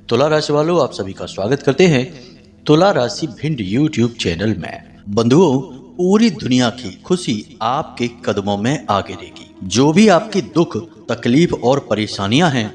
तुला राशि वालों, आप सभी का स्वागत करते हैं तुला राशि भिंड यूट्यूब चैनल में। बंधुओं, पूरी दुनिया की खुशी आपके कदमों में आ गिरेगी। जो भी आपकी दुख, तकलीफ और परेशानियां हैं,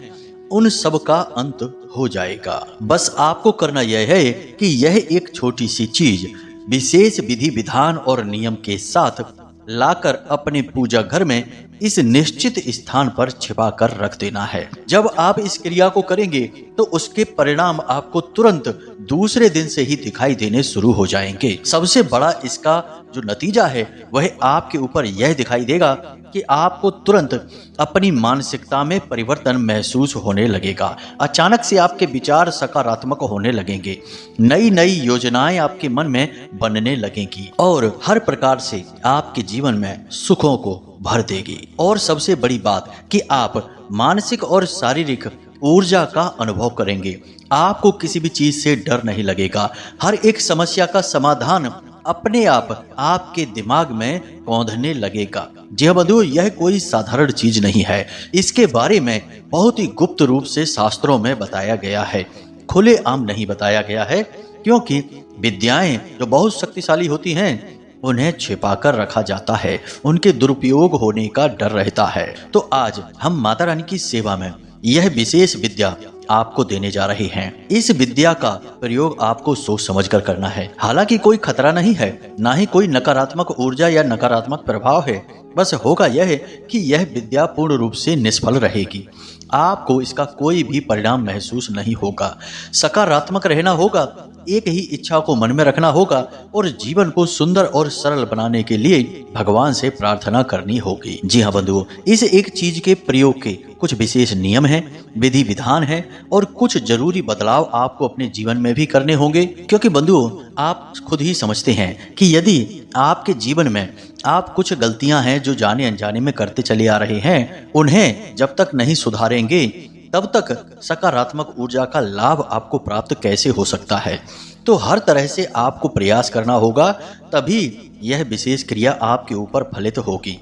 उन सब का अंत हो जाएगा। बस आपको करना यह है कि यह एक छोटी सी चीज विशेष विधि विधान और नियम के साथ लाकर अपने पूजा घर में इस निश्चित स्थान पर छिपा कर रख देना है। जब आप इस क्रिया को करेंगे तो उसके परिणाम आपको तुरंत दूसरे दिन से ही दिखाई देने शुरू हो जाएंगे। सबसे बड़ा इसका जो नतीजा है वह आपके ऊपर यह दिखाई देगा कि आपको तुरंत अपनी मानसिकता में परिवर्तन महसूस होने लगेगा। अचानक से आपके विचार सकारात्मक होने लगेंगे, नई नई योजनाएं आपके मन में बनने लगेंगी और हर प्रकार से आपके जीवन में सुखों को भर देगी। और सबसे बड़ी बात कि आप मानसिक और शारीरिक ऊर्जा का अनुभव करेंगे। आपको किसी भी चीज से डर नहीं लगेगा। हर एक समस्या का समाधान अपने आप आपके दिमाग में कौंधने लगेगा। जी हाँ बंधुओं, यह कोई साधारण चीज नहीं है। इसके बारे में बहुत ही गुप्त रूप से शास्त्रों में बताया गया है, खुले आम नहीं बताया गया है, क्योंकि विद्याएं जो बहुत शक्तिशाली होती हैं उन्हें छिपा कर रखा जाता है, उनके दुरुपयोग होने का डर रहता है। तो आज हम माता रानी की सेवा में यह विशेष विद्या आपको देने जा रहे हैं। इस विद्या का प्रयोग आपको सोच समझकर करना है। हालांकि कोई खतरा नहीं है, ना ही कोई नकारात्मक ऊर्जा या नकारात्मक प्रभाव है। बस होगा यह है कि यह विद्या पूर्ण रूप से निष्फल रहेगी। आपको इसका कोई भी परिणाम महसूस नहीं होगा। सकारात्मक रहना होगा, एक ही इच्छा को मन में रखना होगा और जीवन को सुंदर और सरल बनाने के लिए भगवान से प्रार्थना करनी होगी। जी हाँ बंधुओं, इस एक चीज के प्रयोग के कुछ विशेष नियम हैं, विधि विधान है और कुछ जरूरी बदलाव आपको अपने जीवन में भी करने होंगे। क्योंकि बंधुओं, आप खुद ही समझते हैं कि यदि आपके जीवन में आप कुछ गलतियां हैं जो जाने अनजाने में करते चले आ रहे हैं, उन्हें जब तक नहीं सुधारेंगे तब तक सकारात्मक ऊर्जा का लाभ आपको प्राप्त कैसे हो सकता है। तो हर तरह से आपको प्रयास करना होगा, तभी यह विशेष क्रिया आपके ऊपर फलित होगी।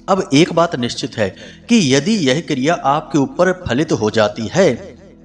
अब एक बात निश्चित है कि यदि यह क्रिया आपके ऊपर फलित हो जाती है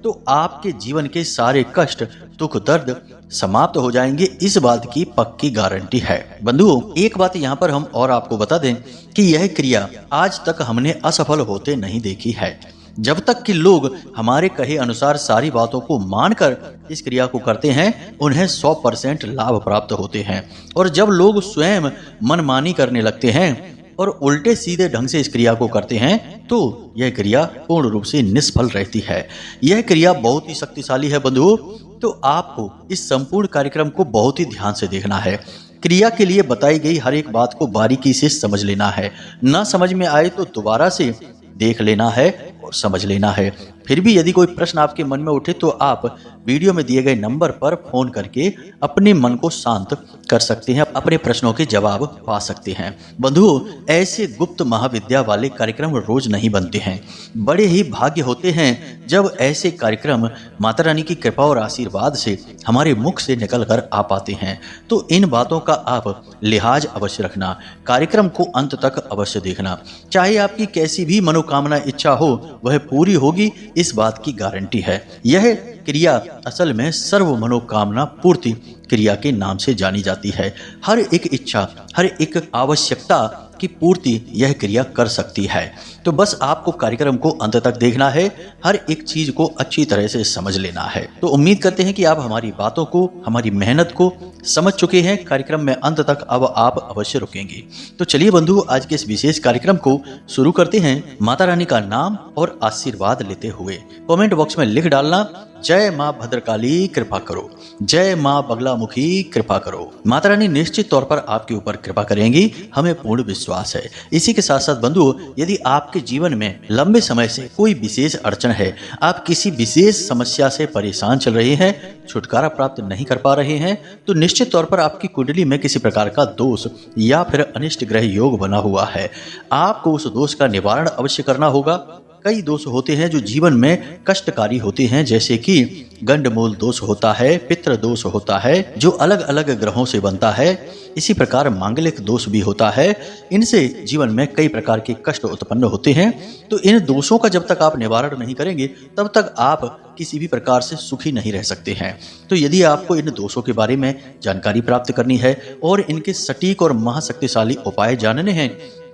तो आपके जीवन के सारे कष्ट, दुख, दर्द समाप्त हो जाएंगे। इस बात की पक्की गारंटी है। बंधुओं, एक बात यहाँ पर हम और आपको बता दें कि यह क्रिया आज तक हमने असफल होते नहीं देखी है। जब तक कि लोग हमारे कहे अनुसार सारी बातों को मानकर इस क्रिया को करते हैं, उन्हें 100% लाभ प्राप्त होते हैं। और जब लोग स्वयं मनमानी करने लगते हैं और उल्टे सीधे ढंग से इस क्रिया को करते हैं, तो यह क्रिया पूर्ण रूप से निष्फल रहती है। यह क्रिया बहुत ही शक्तिशाली है बंधुओं, तो आपको इस संपूर्ण कार्यक्रम को बहुत ही ध्यान से देखना है। क्रिया के लिए बताई गई हर एक बात को बारीकी से समझ लेना है। ना समझ में आए तो दोबारा से देख लेना है और समझ लेना है। फिर भी यदि कोई प्रश्न आपके मन में उठे तो आप वीडियो में दिए गए नंबर पर फोन करके अपने मन को शांत कर सकते हैं, अपने प्रश्नों के जवाब पा सकते हैं। बंधुओं, ऐसे गुप्त महाविद्या वाले कार्यक्रम रोज नहीं बनते हैं। बड़े ही भाग्य होते हैं जब ऐसे कार्यक्रम माता रानी की कृपा और आशीर्वाद से हमारे मुख से निकल कर आ पाते हैं। तो इन बातों का आप लिहाज अवश्य रखना, कार्यक्रम को अंत तक अवश्य देखना। चाहे आपकी कैसी भी मनोकामना इच्छा हो, वह पूरी होगी, इस बात की गारंटी है। यह क्रिया असल में सर्व मनोकामना पूर्ति क्रिया के नाम से जानी जाती है। हर एक इच्छा, हर एक आवश्यकता की पूर्ति यह क्रिया कर सकती है। तो बस आपको कार्यक्रम को अंत तक देखना है, हर एक चीज को अच्छी तरह से समझ लेना है। तो उम्मीद करते हैं कि आप हमारी बातों को, हमारी मेहनत को समझ चुके हैं। कार्यक्रम में अंत तक अब आप अवश्य रुकेंगे। तो चलिए बंधु, आज के इस विशेष कार्यक्रम को शुरू करते हैं माता रानी का नाम और आशीर्वाद लेते हुए। कमेंट बॉक्स में लिख डालना, जय माँ भद्रकाली कृपा करो, जय माँ बगलामुखी कृपा करो। माता रानी निश्चित तौर पर आपके ऊपर कृपा करेंगी, हमें पूर्ण विश्वास है। इसी के साथ साथ बंधुओं, यदि आपके जीवन में लंबे समय से कोई विशेष अड़चन है, आप किसी विशेष समस्या से परेशान चल रहे हैं, छुटकारा प्राप्त नहीं कर पा रहे हैं, तो निश्चित तौर पर आपकी कुंडली में किसी प्रकार का दोष या फिर अनिष्ट ग्रह योग बना हुआ है। आपको उस दोष का निवारण अवश्य करना होगा। कई दोष होते हैं जो जीवन में कष्टकारी होते हैं, जैसे कि गंडमूल दोष होता है, पितृ दोष होता है जो अलग अलग ग्रहों से बनता है, इसी प्रकार मांगलिक दोष भी होता है। इनसे जीवन में कई प्रकार के कष्ट उत्पन्न होते हैं। तो इन दोषों का जब तक आप निवारण नहीं करेंगे तब तक आप किसी भी प्रकार से सुखी नहीं रह सकते हैं। तो यदि आपको इन दोषों के बारे में जानकारी प्राप्त करनी है और इनके सटीक और महाशक्तिशाली उपाय जानने हैं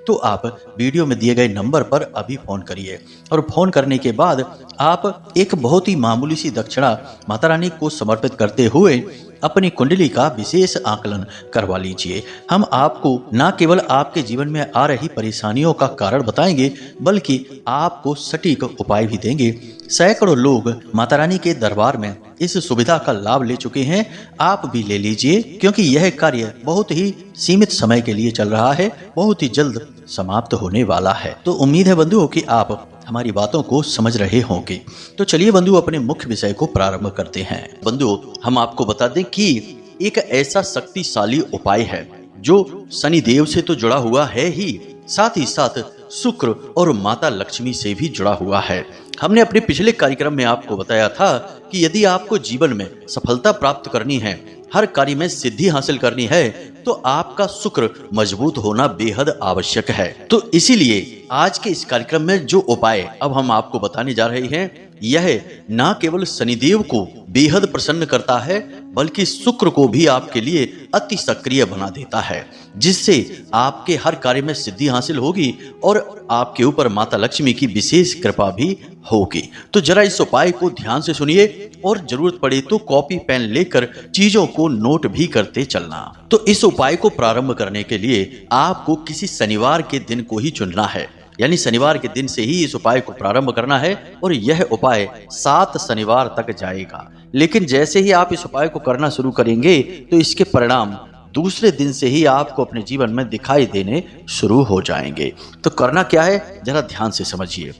तो आप वीडियो में दिए गए नंबर पर अभी फोन करिए और फोन करने के बाद आप एक बहुत ही मामूली सी दक्षिणा माता रानी को समर्पित करते हुए अपनी कुंडली का विशेष आकलन करवा लीजिए। हम आपको न केवल आपके जीवन में आ रही परेशानियों का कारण बताएंगे बल्कि आपको सटीक उपाय भी देंगे। सैकड़ों लोग माता रानी के दरबार में इस सुविधा का लाभ ले चुके हैं। आप भी ले लीजिए क्योंकि यह कार्य बहुत ही सीमित समय के लिए चल रहा है, बहुत ही जल्द समाप्त होने वाला है। तो उम्मीद है बंधुओं कि आप हमारी बातों को समझ रहे होंगे। तो चलिए बंधुओं अपने मुख्य विषय को प्रारंभ करते हैं। बंधुओं हम आपको बता दें कि एक ऐसा शक्तिशाली उपाय है जो शनि देव से तो जुड़ा हुआ है ही, साथ ही साथ शुक्र और माता लक्ष्मी से भी जुड़ा हुआ है। हमने अपने पिछले कार्यक्रम में आपको बताया था कि यदि आपको जीवन में सफलता प्राप्त करनी है, हर कार्य में सिद्धि हासिल करनी है तो आपका शुक्र मजबूत होना बेहद आवश्यक है। तो इसीलिए आज के इस कार्यक्रम में जो उपाय अब हम आपको बताने जा रहे हैं यह न केवल शनिदेव को बेहद प्रसन्न करता है बल्कि शुक्र को भी आपके लिए अति सक्रिय बना देता है, जिससे आपके हर कार्य में सिद्धि हासिल होगी और आपके ऊपर माता लक्ष्मी की विशेष कृपा भी होगी। तो जरा इस उपाय को ध्यान से सुनिए और जरूरत पड़े तो कॉपी पेन लेकर चीजों को नोट भी करते चलना। तो इस उपाय को प्रारंभ करने के लिए आपको किसी शनिवार के दिन को ही चुनना है, यानी शनिवार के दिन से ही इस उपाय को प्रारंभ करना है और यह उपाय 7 शनिवार तक जाएगा। लेकिन जैसे ही आप इस उपाय को करना शुरू करेंगे तो इसके परिणाम दूसरे दिन से ही आपको अपने जीवन में दिखाई देने शुरू हो जाएंगे। तो करना क्या है जरा ध्यान से समझिए।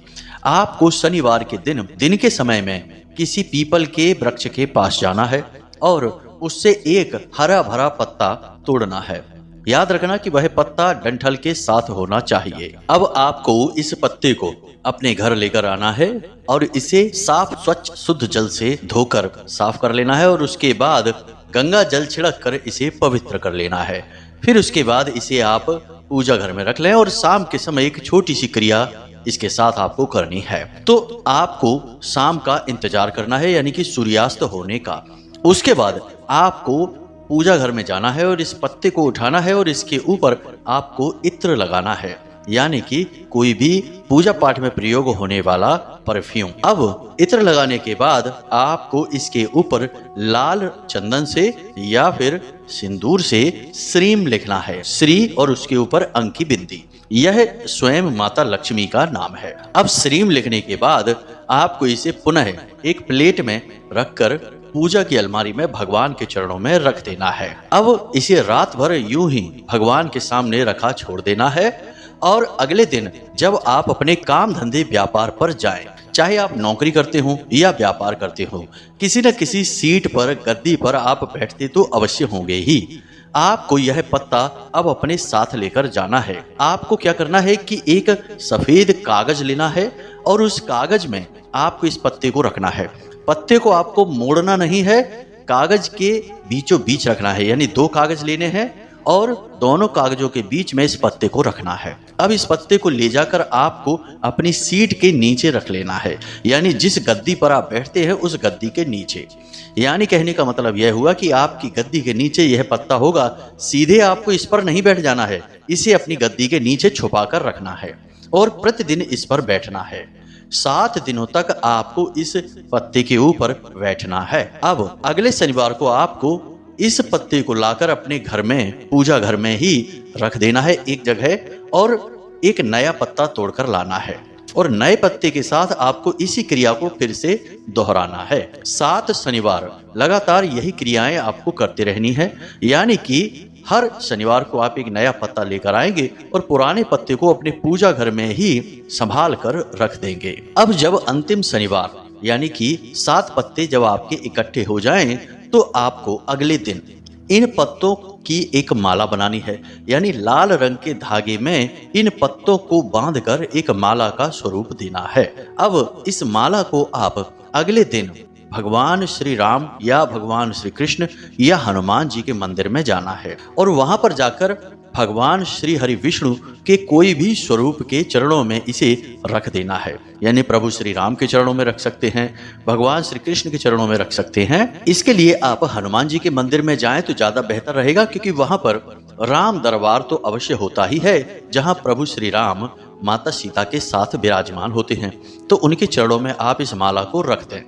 आपको शनिवार के दिन के समय में किसी पीपल के वृक्ष के पास जाना है और उससे एक हरा भरा पत्ता तोड़ना है। याद रखना कि वह पत्ता डंठल के साथ होना चाहिए। अब आपको इस पत्ते को अपने घर लेकर आना है और इसे साफ स्वच्छ शुद्ध जल से धोकर साफ कर लेना है और उसके बाद गंगा जल छिड़क कर इसे पवित्र कर लेना है। फिर उसके बाद इसे आप पूजा घर में रख लें और शाम के समय एक छोटी सी क्रिया इसके साथ आपको करनी है। तो आपको शाम का इंतजार करना है, यानी कि सूर्यास्त होने का। उसके बाद आपको पूजा घर में जाना है और इस पत्ते को उठाना है और इसके ऊपर आपको इत्र लगाना है, यानी कि कोई भी पूजा पाठ में प्रयोग होने वाला परफ्यूम। अब इत्र लगाने के बाद आपको इसके ऊपर लाल चंदन से या फिर सिंदूर से श्रीम लिखना है। श्री और उसके ऊपर अंक की बिंदी, यह स्वयं माता लक्ष्मी का नाम है। अब श्रीम लिखने के बाद आपको इसे पुनः एक प्लेट में रखकर पूजा की अलमारी में भगवान के चरणों में रख देना है। अब इसे रात भर यूं ही भगवान के सामने रखा छोड़ देना है और अगले दिन जब आप अपने काम धंधे व्यापार पर जाएं, चाहे आप नौकरी करते हो या व्यापार करते हो, किसी न किसी सीट पर गद्दी पर आप बैठते तो अवश्य होंगे ही। आपको यह पत्ता अब अपने साथ लेकर जाना है। आपको क्या करना है कि एक सफेद कागज लेना है और उस कागज में आपको इस पत्ते को रखना है। पत्ते को आपको मोड़ना नहीं है, कागज के बीचों बीच रखना है, यानी 2 कागज लेने हैं और दोनों कागजों के बीच में इस पत्ते को रखना है। अब इस पत्ते को ले जाकर आपको अपनी सीट के नीचे रख लेना है, यानी जिस गद्दी पर आप बैठते हैं उस गद्दी के नीचे। यानी कहने का मतलब यह हुआ कि आपकी गद्दी के नीचे यह पत्ता होगा। सीधे आपको इस पर नहीं बैठ जाना है, इसे अपनी गद्दी के नीचे छुपा कर रखना है और प्रतिदिन इस पर बैठना है। 7 दिनों तक आपको इस पत्ते के ऊपर बैठना है। अब अगले शनिवार को आपको इस पत्ते को लाकर अपने घर में पूजा घर में ही रख देना है एक जगह और एक नया पत्ता तोड़कर लाना है और नए पत्ते के साथ आपको इसी क्रिया को फिर से दोहराना है। 7 शनिवार लगातार यही क्रियाएं आपको करते रहनी है, यानी कि हर शनिवार को आप एक नया पत्ता लेकर आएंगे और पुराने पत्ते को अपने पूजा घर में ही संभाल कर रख देंगे। अब जब अंतिम शनिवार यानी कि 7 पत्ते जब आपके इकट्ठे हो जाएं, तो आपको अगले दिन इन पत्तों की एक माला बनानी है, यानी लाल रंग के धागे में इन पत्तों को बांधकर एक माला का स्वरूप देना है। अब इस माला को आप अगले दिन भगवान श्री राम या भगवान श्री कृष्ण या हनुमान जी के मंदिर में जाना है और वहां पर जाकर भगवान श्री हरि विष्णु के कोई भी स्वरूप के चरणों में इसे रख देना है। यानी प्रभु श्री राम के चरणों में रख सकते हैं, भगवान श्री कृष्ण के चरणों में रख सकते हैं। इसके लिए आप हनुमान जी के मंदिर में जाएं तो ज्यादा बेहतर रहेगा, क्योंकि वहां पर राम दरबार तो अवश्य होता ही है, जहां प्रभु श्री राम माता सीता के साथ विराजमान होते हैं। तो उनके चरणों में आप इस माला को रख दें।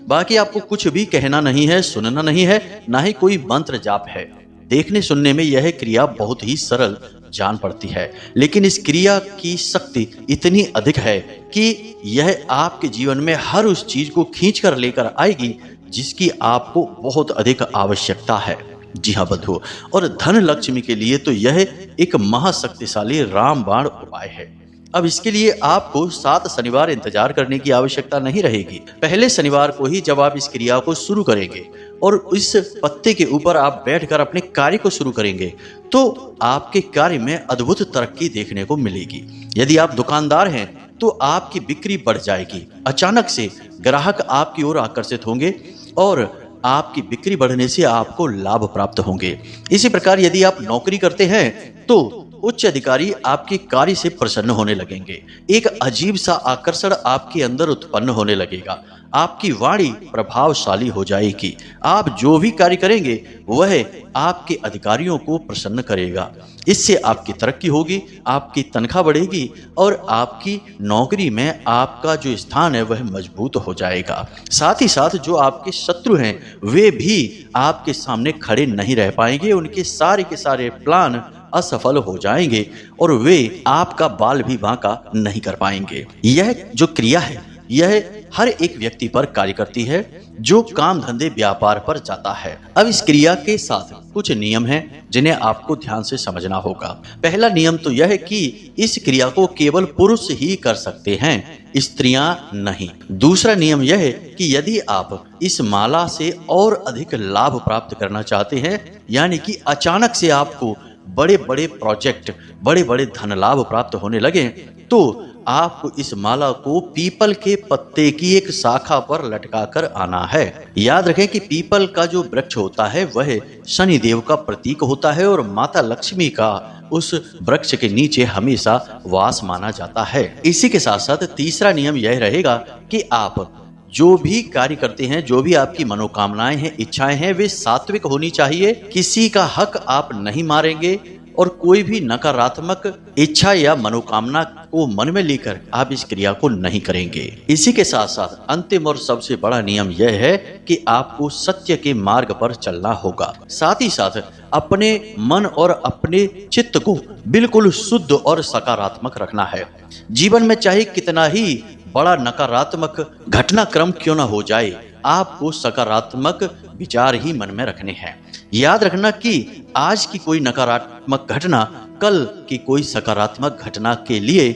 बाकी आपको कुछ भी कहना नहीं है, सुनना नहीं है, ना ही कोई मंत्र जाप है। देखने सुनने में यह क्रिया बहुत ही सरल जान पड़ती है, लेकिन इस क्रिया की शक्ति इतनी अधिक है कि यह आपके जीवन में हर उस चीज को खींच कर लेकर आएगी जिसकी आपको बहुत अधिक आवश्यकता है। जी हाँ बंधुओं, और धन लक्ष्मी के लिए तो यह एक महाशक्तिशाली रामबाण उपाय है। अब इसके लिए आपको 7 शनिवार इंतजार करने की आवश्यकता नहीं रहेगी। पहले शनिवार को ही जब आप इस क्रिया को शुरू करेंगे और इस पत्ते के ऊपर आप बैठकर अपने कार्य को शुरू करेंगे तो आपके कार्य में अद्भुत तरक्की देखने को मिलेगी। यदि आप दुकानदार हैं तो आपकी बिक्री बढ़ जाएगी। अचानक से ग्राहक आपकी ओर आकर्षित होंगे और आपकी बिक्री बढ़ने से आपको लाभ प्राप्त होंगे। इसी प्रकार यदि आप नौकरी करते हैं तो उच्च अधिकारी आपके कार्य से प्रसन्न होने लगेंगे। एक अजीब सा आकर्षण आपके अंदर उत्पन्न होने लगेगा। आपकी वाणी प्रभावशाली हो जाएगी। आप जो भी कार्य करेंगे वह आपके अधिकारियों को प्रसन्न करेगा। इससे आपकी तरक्की होगी, आपकी तनख्वाह बढ़ेगी और आपकी नौकरी में आपका जो स्थान है वह मजबूत हो जाएगा। साथ ही साथ जो आपके शत्रु हैं वे भी आपके सामने खड़े नहीं रह पाएंगे। उनके सारे के सारे प्लान असफल हो जाएंगे और वे आपका बाल भी बांका नहीं कर पाएंगे। यह जो क्रिया है यह हर एक व्यक्ति पर कार्य करती है जो काम धंधे व्यापार पर जाता है। अब इस क्रिया के साथ कुछ नियम हैं जिन्हें आपको ध्यान से समझना होगा। पहला नियम तो यह है कि इस क्रिया को केवल पुरुष ही कर सकते हैं, स्त्रियां नहीं। दूसरा नियम यह है कि यदि आप इस माला से और अधिक लाभ प्राप्त करना चाहते हैं, यानी कि अचानक से आपको बड़े बड़े प्रोजेक्ट, बड़े बड़े धन लाभ प्राप्त होने लगे, तो आपको इस माला को पीपल के पत्ते की एक शाखा पर लटका कर आना है। याद रखें कि पीपल का जो वृक्ष होता है वह शनिदेव का प्रतीक होता है और माता लक्ष्मी का उस वृक्ष के नीचे हमेशा वास माना जाता है। इसी के साथ साथ तीसरा नियम यह रहेगा कि आप जो भी कार्य करते हैं, जो भी आपकी मनोकामनाएं हैं, इच्छाएं हैं, वे सात्विक होनी चाहिए। किसी का हक आप नहीं मारेंगे और कोई भी नकारात्मक इच्छा या मनोकामना को मन में लेकर आप इस क्रिया को नहीं करेंगे। इसी के साथ साथ अंतिम और सबसे बड़ा नियम यह है कि आपको सत्य के मार्ग पर चलना होगा। साथ ही साथ अपने मन और अपने चित्त को बिल्कुल शुद्ध और सकारात्मक रखना है। जीवन में चाहे कितना ही बड़ा नकारात्मक घटनाक्रम क्यों न हो जाए, आपको सकारात्मक विचार ही मन में रखने हैं। याद रखना कि आज की कोई नकारात्मक घटना कल की कोई सकारात्मक घटना के लिए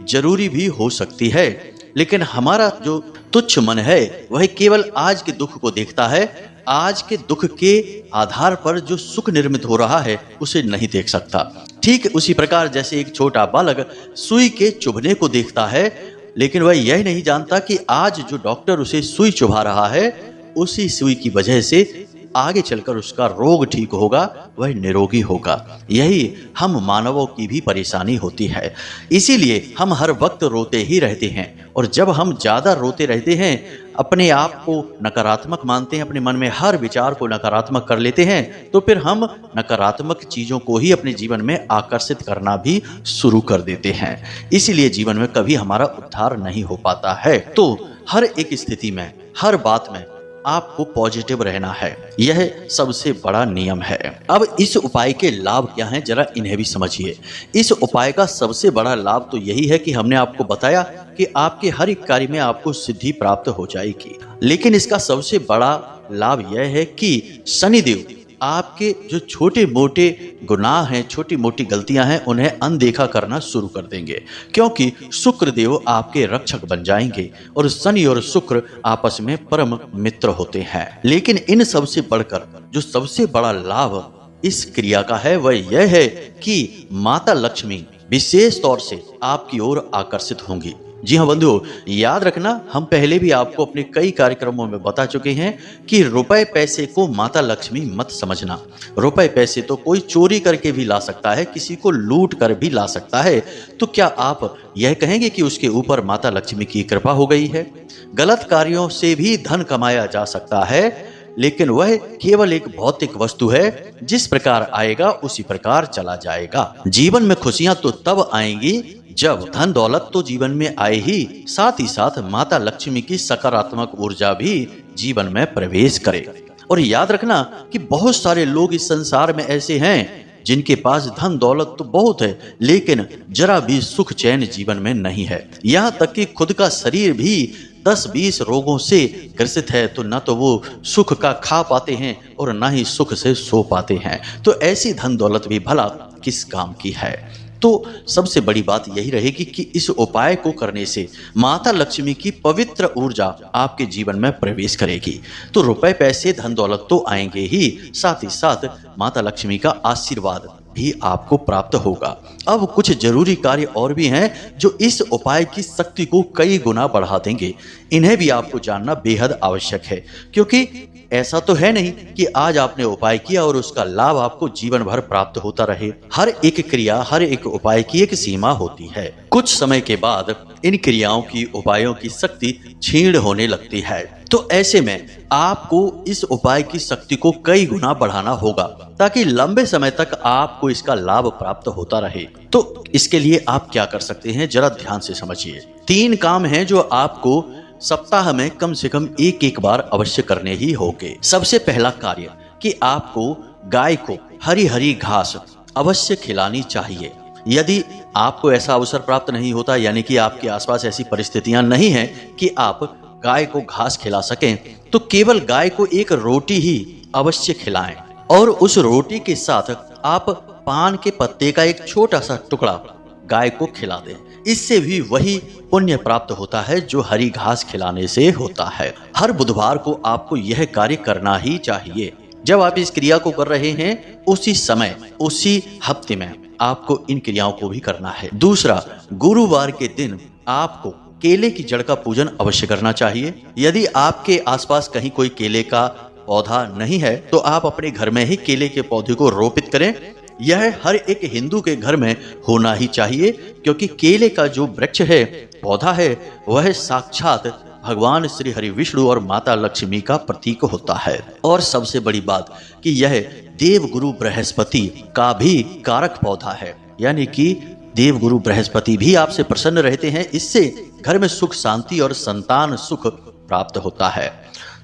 जरूरी भी हो सकती है, लेकिन हमारा जो तुच्छ मन है वह केवल आज के दुख को देखता है। आज के दुख के आधार पर जो सुख निर्मित हो रहा है उसे नहीं देख सकता। ठीक उसी प्रकार जैसे एक छोटा बालक सुई के चुभने को देखता है, लेकिन वह यह नहीं जानता कि आज जो डॉक्टर उसे सुई चुभा रहा है उसी सुई की वजह से आगे चलकर उसका रोग ठीक होगा, वह निरोगी होगा। यही हम मानवों की भी परेशानी होती है। इसीलिए हम हर वक्त रोते ही रहते हैं और जब हम ज्यादा रोते रहते हैं, अपने आप को नकारात्मक मानते हैं, अपने मन में हर विचार को नकारात्मक कर लेते हैं, तो फिर हम नकारात्मक चीजों को ही अपने जीवन में आकर्षित करना भी शुरू कर देते हैं। इसीलिए जीवन में कभी हमारा उद्धार नहीं हो पाता है। तो हर एक स्थिति में, हर बात में आपको पॉजिटिव रहना है, यह सबसे बड़ा नियम है। अब इस उपाय के लाभ क्या हैं, जरा इन्हें भी समझिए। इस उपाय का सबसे बड़ा लाभ तो यही है कि हमने आपको बताया कि आपके हर एक कार्य में आपको सिद्धि प्राप्त हो जाएगी। लेकिन इसका सबसे बड़ा लाभ यह है कि शनिदेव आपके जो छोटे मोटे गुनाह हैं, छोटी मोटी गलतियां हैं, उन्हें अनदेखा करना शुरू कर देंगे, क्योंकि शुक्र देव आपके रक्षक बन जाएंगे और शनि और शुक्र आपस में परम मित्र होते हैं। लेकिन इन सबसे बढ़कर जो सबसे बड़ा लाभ इस क्रिया का है वह यह है कि माता लक्ष्मी विशेष तौर से आपकी ओर आकर्षित होंगी। जी हाँ बंधुओं, याद रखना, हम पहले भी आपको अपने कई कार्यक्रमों में बता चुके हैं कि रुपए पैसे को माता लक्ष्मी मत समझना। रुपए पैसे तो कोई चोरी करके भी ला सकता है, किसी को लूट कर भी ला सकता है। तो क्या आप यह कहेंगे कि उसके ऊपर माता लक्ष्मी की कृपा हो गई है? गलत कार्यों से भी धन कमाया जा सकता है, लेकिन वह केवल एक भौतिक वस्तु है, जिस प्रकार आएगा उसी प्रकार चला जाएगा। जीवन में खुशियां तो तब आएंगी जब धन दौलत तो जीवन में आए ही, साथ ही साथ माता लक्ष्मी की सकारात्मक ऊर्जा भी जीवन में प्रवेश करे। और याद रखना कि बहुत सारे लोग इस संसार में ऐसे हैं जिनके पास धन दौलत तो बहुत है, लेकिन जरा भी सुख चैन जीवन में नहीं है। यहाँ तक कि खुद का शरीर भी 10-20 रोगों से ग्रसित है, तो न तो वो सुख का खा पाते हैं और न ही सुख से सो पाते हैं। तो ऐसी धन दौलत भी भला किस काम की है? तो सबसे बड़ी बात यही रहेगी कि इस उपाय को करने से माता लक्ष्मी की पवित्र ऊर्जा आपके जीवन में प्रवेश करेगी। तो रुपए पैसे धन दौलत तो आएंगे ही, साथ ही साथ माता लक्ष्मी का आशीर्वाद भी आपको प्राप्त होगा। अब कुछ जरूरी कार्य और भी हैं जो इस उपाय की शक्ति को कई गुना बढ़ा देंगे। इन्हें भी आपको जानना बेहद आवश्यक है, क्योंकि ऐसा तो है नहीं कि आज आपने उपाय किया और उसका लाभ आपको जीवन भर प्राप्त होता रहे। हर एक क्रिया, हर एक उपाय की एक सीमा होती है। कुछ समय के बाद इन क्रियाओं की, उपायों की शक्ति क्षीण होने लगती है। तो ऐसे में आपको इस उपाय की शक्ति को कई गुना बढ़ाना होगा, ताकि लंबे समय तक आपको इसका लाभ प्राप्त होता रहे। तो इसके लिए आप क्या कर सकते हैं, जरा ध्यान से समझिए। 3 काम हैं जो आपको सप्ताह में कम से कम एक बार अवश्य करने ही होंगे। सबसे पहला कार्य कि आपको गाय को हरी हरी घास अवश्य खिलानी चाहिए। यदि आपको ऐसा अवसर प्राप्त नहीं होता, यानी कि आपके आसपास ऐसी परिस्थितियां नहीं हैं कि आप गाय को घास खिला सकें, तो केवल गाय को एक रोटी ही अवश्य खिलाएं और उस रोटी के साथ आप पान के पत्ते का एक छोटा सा टुकड़ा गाय को खिला दें। इससे भी वही पुण्य प्राप्त होता है जो हरी घास खिलाने से होता है। हर बुधवार को आपको यह कार्य करना ही चाहिए। जब आप इस क्रिया को कर रहे हैं, उसी समय, उसी हफ्ते में आपको इन क्रियाओं को भी करना है। दूसरा, गुरुवार के दिन आपको केले की जड़ का पूजन अवश्य करना चाहिए। यदि आपके आसपास कहीं कोई केले का पौधा नहीं है, तो आप अपने घर में ही केले के पौधे को रोपित करें। यह हर एक हिंदू के घर में होना ही चाहिए, क्योंकि केले का जो वृक्ष है, पौधा है, वह साक्षात भगवान श्री हरि विष्णु और माता लक्ष्मी का प्रतीक होता है। और सबसे बड़ी बात कि यह देवगुरु बृहस्पति का भी कारक पौधा है, यानी कि देवगुरु बृहस्पति भी आपसे प्रसन्न रहते हैं। इससे घर में सुख शांति और संतान सुख प्राप्त होता है।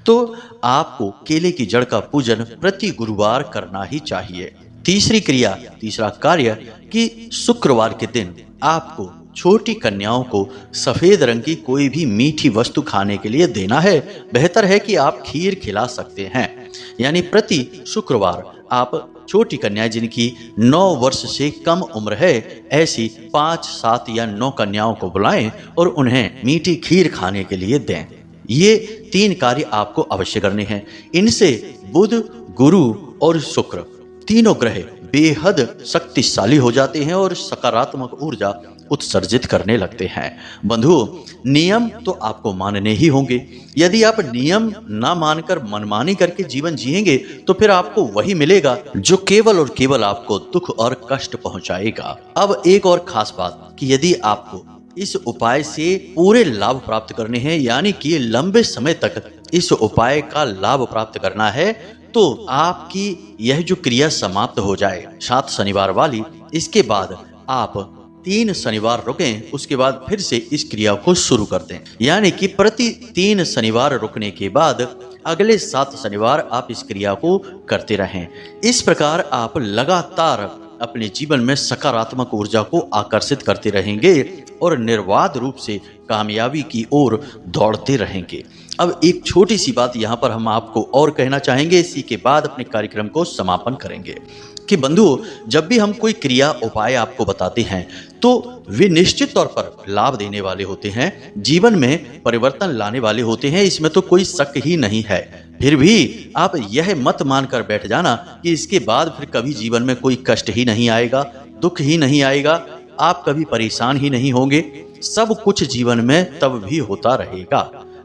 तो आपको केले की जड़ का पूजन प्रति गुरुवार करना ही चाहिए। तीसरा कार्य कि शुक्रवार के दिन आपको छोटी कन्याओं को सफेद रंग की कोई भी मीठी वस्तु खाने के लिए देना है। बेहतर है कि आप खीर खिला सकते हैं। यानी प्रति शुक्रवार आप छोटी कन्याएं जिनकी 9 वर्ष से कम उम्र है, ऐसी 5, 7 या 9 कन्याओं को बुलाएं और उन्हें मीठी खीर खाने के लिए दें। ये 3 कार्य आपको अवश्य करने हैं। इनसे बुध, गुरु और शुक्र तीनों ग्रह बेहद शक्तिशाली हो जाते हैं और सकारात्मक ऊर्जा उत्सर्जित करने लगते हैं। बंधुओं, नियम तो आपको मानने ही होंगे। यदि आप नियम ना मानकर मनमानी करके जीवन जिएंगे, तो फिर आपको वही मिलेगा जो केवल और केवल आपको दुख और कष्ट पहुंचाएगा। अब एक और खास बात कि यदि आपको इस उपाय से पूरे लाभ प्राप्त करने हैं, यानी कि लंबे समय तक इस उपाय का लाभ प्राप्त करना है, तो आपकी यह जो क्रिया समाप्त हो जाए 7 शनिवार वाली, इसके बाद आप 3 शनिवार रुकें, उसके बाद फिर से इस क्रिया को शुरू कर दें। यानी कि प्रति 3 शनिवार रुकने के बाद अगले 7 शनिवार आप इस क्रिया को करते रहें। इस प्रकार आप लगातार अपने जीवन में सकारात्मक ऊर्जा को आकर्षित करते रहेंगे और निर्बाध रूप से कामयाबी की ओर दौड़ते रहेंगे। अब एक छोटी सी बात यहाँ पर हम आपको और कहना चाहेंगे, इसी के बाद अपने कार्यक्रम को समापन करेंगे कि बंधुओं, जब भी हम कोई क्रिया उपाय आपको बताते हैं, तो वे निश्चित तौर पर लाभ देने वाले होते हैं, जीवन में परिवर्तन लाने वाले होते हैं, इसमें तो कोई शक ही नहीं है। फिर भी आप यह मत मानकर बैठ जाना कि इसके बाद फिर कभी जीवन में कोई कष्ट ही नहीं आएगा, दुख ही नहीं आएगा। आप कभी परेशान ही नहीं होंगे। सब कुछ जीवन में तब भी होता रहेगा,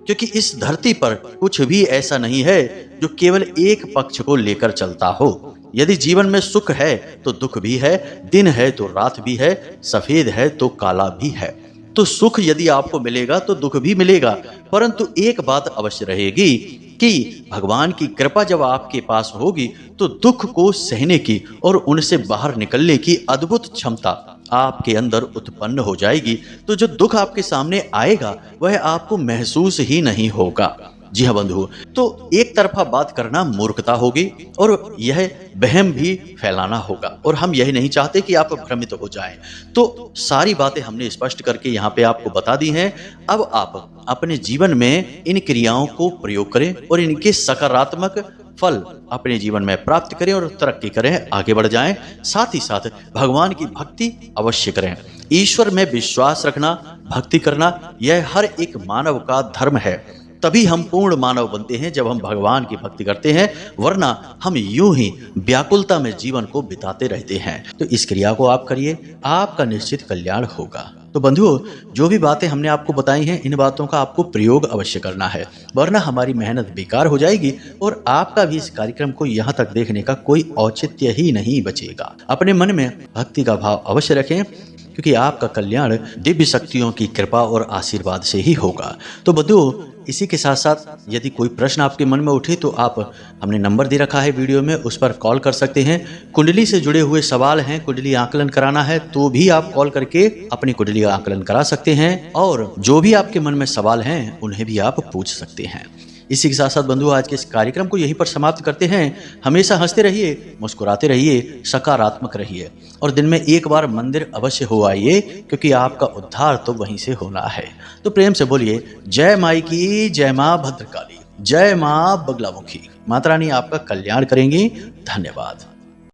क्योंकि इस धरती पर कुछ भी ऐसा नहीं है जो केवल एक पक्ष को लेकर चलता हो। यदि जीवन में सुख है तो दुख भी है, दिन है तो रात भी है, सफेद है तो काला भी है। तो सुख यदि आपको मिलेगा तो दुख भी मिलेगा, परंतु एक बात अवश्य रहेगी कि भगवान की कृपा जब आपके पास होगी तो दुख को सहने की और उनसे बाहर निकलने की अद्भुत क्षमता आपके अंदर उत्पन्न हो जाएगी। तो जो दुख आपके सामने आएगा वह आपको महसूस ही नहीं होगा। जी हाँ बंधु, तो एक तरफा बात करना मूर्खता होगी और यह वहम भी फैलाना होगा, और हम यही नहीं चाहते कि आप भ्रमित हो जाएं। तो सारी बातें हमने स्पष्ट करके यहाँ पे आपको बता दी हैं। अब आप अपने जीवन में इन क्रियाओं को प्रयोग करें और इनके सकारात्मक फल अपने जीवन में प्राप्त करें और तरक्की करें, आगे बढ़ जाएं। साथ ही साथ भगवान की भक्ति अवश्य करें। ईश्वर में विश्वास रखना, भक्ति करना, यह हर एक मानव का धर्म है। तभी हम पूर्ण मानव बनते हैं जब हम भगवान की भक्ति करते हैं, वरना हम यूं ही व्याकुलता में जीवन को बिताते रहते हैं। तो इस क्रिया को आप करिए, आपका निश्चित कल्याण होगा। तो बंधुओं, जो भी बातें हमने आपको बताई हैं, इन बातों का आपको प्रयोग अवश्य करना है, वरना हमारी मेहनत बेकार हो जाएगी और आपका भी इस कार्यक्रम को यहाँ तक देखने का कोई औचित्य ही नहीं बचेगा। अपने मन में भक्ति का भाव अवश्य रखें, क्योंकि आपका कल्याण दिव्य शक्तियों की कृपा और आशीर्वाद से ही होगा। तो बंधुओं, इसी के साथ साथ यदि कोई प्रश्न आपके मन में उठे तो आप, हमने नंबर दे रखा है वीडियो में, उस पर कॉल कर सकते हैं। कुंडली से जुड़े हुए सवाल हैं, कुंडली आकलन कराना है तो भी आप कॉल करके अपनी कुंडली आकलन करा सकते हैं, और जो भी आपके मन में सवाल हैं उन्हें भी आप पूछ सकते हैं। इसी के साथ साथ बंधु, आज के इस कार्यक्रम को यहीं पर समाप्त करते हैं। हमेशा हंसते रहिए, मुस्कुराते रहिए, सकारात्मक रहिए, और दिन में एक बार मंदिर अवश्य हो आइए, क्योंकि आपका उद्धार तो वहीं से होना है। तो प्रेम से बोलिए जय माई की, जय माँ भद्रकाली, जय माँ बगलामुखी। माता रानी आपका कल्याण करेंगी। धन्यवाद।